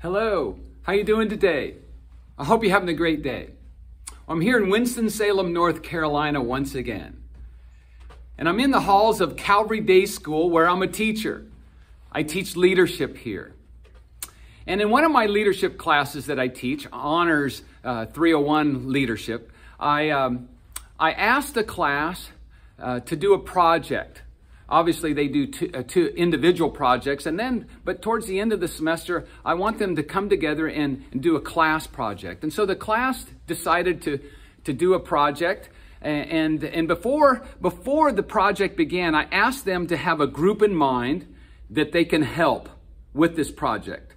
Hello, how you doing today? I hope you're having a great day. I'm here in Winston-Salem, North Carolina once again. And I'm in the halls of Calvary Day School where I'm a teacher. I teach leadership here. And in one of my leadership classes that I teach, Honors 301 Leadership, I asked the class to do a project. Obviously, they do two individual projects, but towards the end of the semester, I want them to come together and do a class project. And so the class decided to do a project, and before the project began, I asked them to have a group in mind that they can help with this project.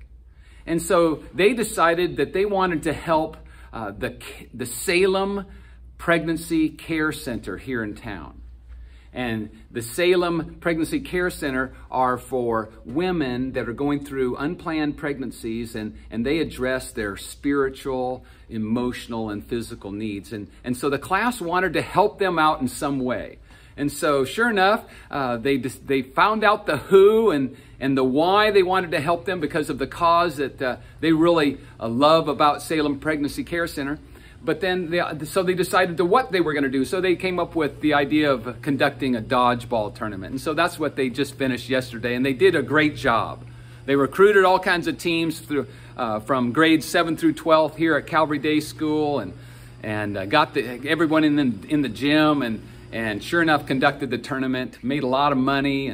And so they decided that they wanted to help the Salem Pregnancy Care Center here in town. And the Salem Pregnancy Care Center are for women that are going through unplanned pregnancies, and they address their spiritual, emotional, and physical needs. And so the class wanted to help them out in some way. And so sure enough, they found out the who and the why they wanted to help them because of the cause that they really love about Salem Pregnancy Care Center. But then they decided to what they were going to do. So they came up with the idea of conducting a dodgeball tournament. And so that's what they just finished yesterday. And they did a great job. They recruited all kinds of teams from grades 7 through 12 here at Calvary Day School, and got everyone in the gym, and sure enough conducted the tournament, made a lot of money,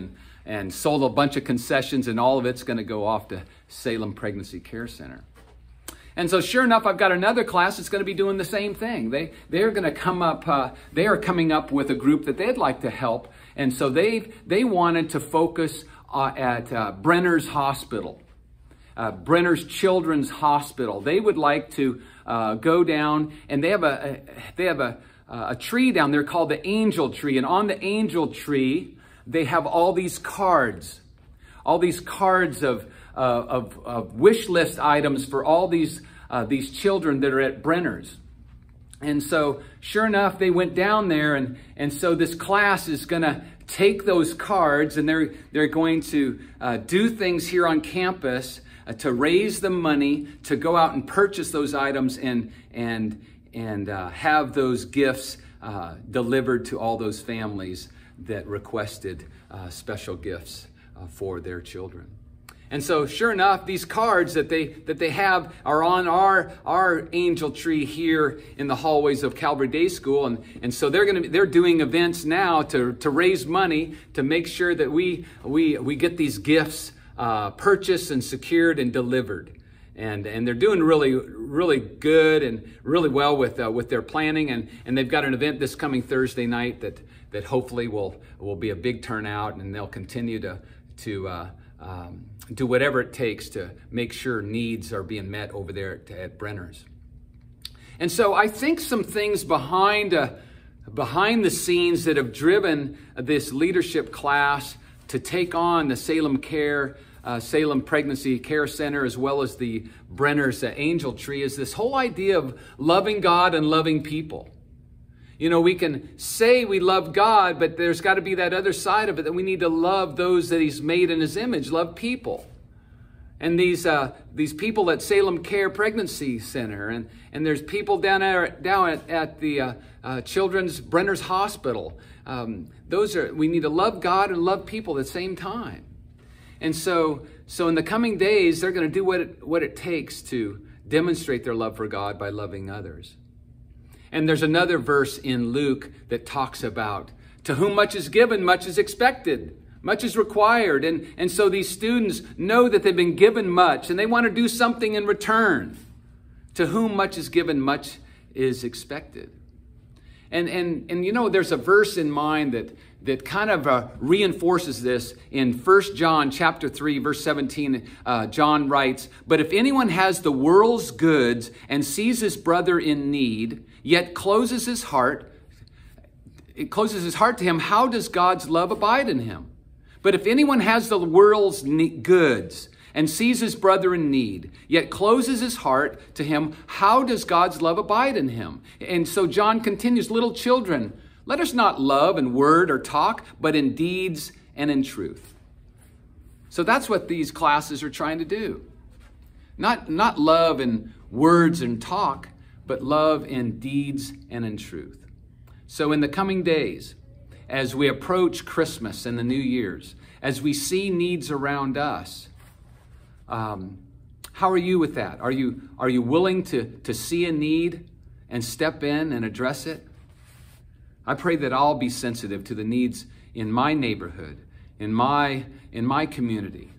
and sold a bunch of concessions, and all of it's going to go off to Salem Pregnancy Care Center. And so sure enough, I've got another class that's going to be doing the same thing. They're going to come up, they are coming up with a group that they'd like to help. And so they wanted to focus at Brenner's Hospital, Brenner's Children's Hospital. They would like to go down, and they have a tree down there called the Angel Tree. And on the Angel Tree, they have all these cards of wish list items for all these children that are at Brenner's. And so sure enough, they went down there, and so this class is going to take those cards, and they're going to do things here on campus to raise the money to go out and purchase those items and have those gifts delivered to all those families that requested special gifts for their children. And so sure enough, these cards that they have are on our angel tree here in the hallways of Calvary Day School. And so they're doing events now to raise money to make sure that we get these gifts purchased and secured and delivered. And they're doing really good and really well with their planning. And they've got an event this coming Thursday night that hopefully will be a big turnout, and they'll continue to do whatever it takes to make sure needs are being met over there at Brenner's. And so I think some things behind the scenes that have driven this leadership class to take on the Salem Pregnancy Care Center, as well as the Brenner's Angel Tree, is this whole idea of loving God and loving people. You know, we can say we love God, but there's got to be that other side of it, that we need to love those that He's made in His image, love people. And these people at Salem Care Pregnancy Center, and there's people down at the Children's Brenner's Hospital. We need to love God and love people at the same time. And so in the coming days, they're going to do what it takes to demonstrate their love for God by loving others. And there's another verse in Luke that talks about, to whom much is given, much is expected, much is required. And so these students know that they've been given much, and they want to do something in return. To whom much is given, much is expected. And you know, there's a verse in mind that kind of reinforces this. In 1 John chapter 3, verse 17, John writes, "But if anyone has the world's goods and sees his brother in need, yet closes his heart to him, how does God's love abide in him? But if anyone has the world's goods and sees his brother in need, yet closes his heart to him, how does God's love abide in him?" And so John continues, "Little children, let us not love in word or talk, but in deeds and in truth." So that's what these classes are trying to do. Not love in words and talk, but love in deeds and in truth. So in the coming days, as we approach Christmas and the New Year's, as we see needs around us, how are you with that? Are you willing to see a need and step in and address it? I pray that I'll be sensitive to the needs in my neighborhood, in my community,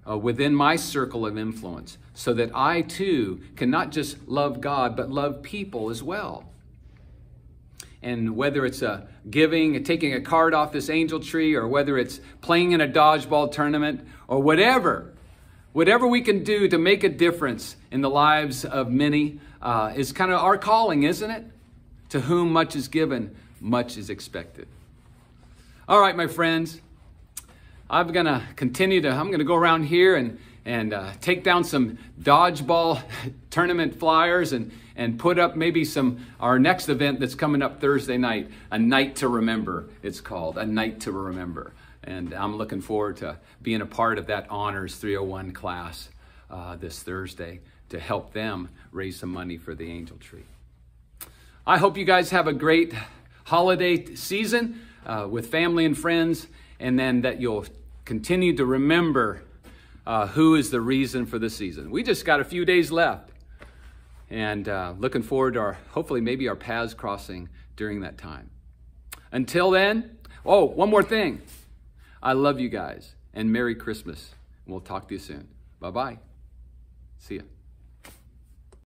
within my circle of influence, so that I too can not just love God, but love people as well. And whether it's giving, taking a card off this angel tree, or whether it's playing in a dodgeball tournament, or whatever we can do to make a difference in the lives of many is kind of our calling, isn't it? To whom much is given, much is expected. All right, my friends, I'm going to go around here and take down some dodgeball tournament flyers and put up maybe our next event that's coming up Thursday night, A Night to Remember, it's called, A Night to Remember. And I'm looking forward to being a part of that Honors 301 class this Thursday to help them raise some money for the angel tree. I hope you guys have a great holiday season with family and friends, and then that you'll continue to remember who is the reason for the season. We just got a few days left, and looking forward to hopefully maybe our paths crossing during that time. Until then, one more thing. I love you guys, and Merry Christmas. We'll talk to you soon. Bye-bye. See ya.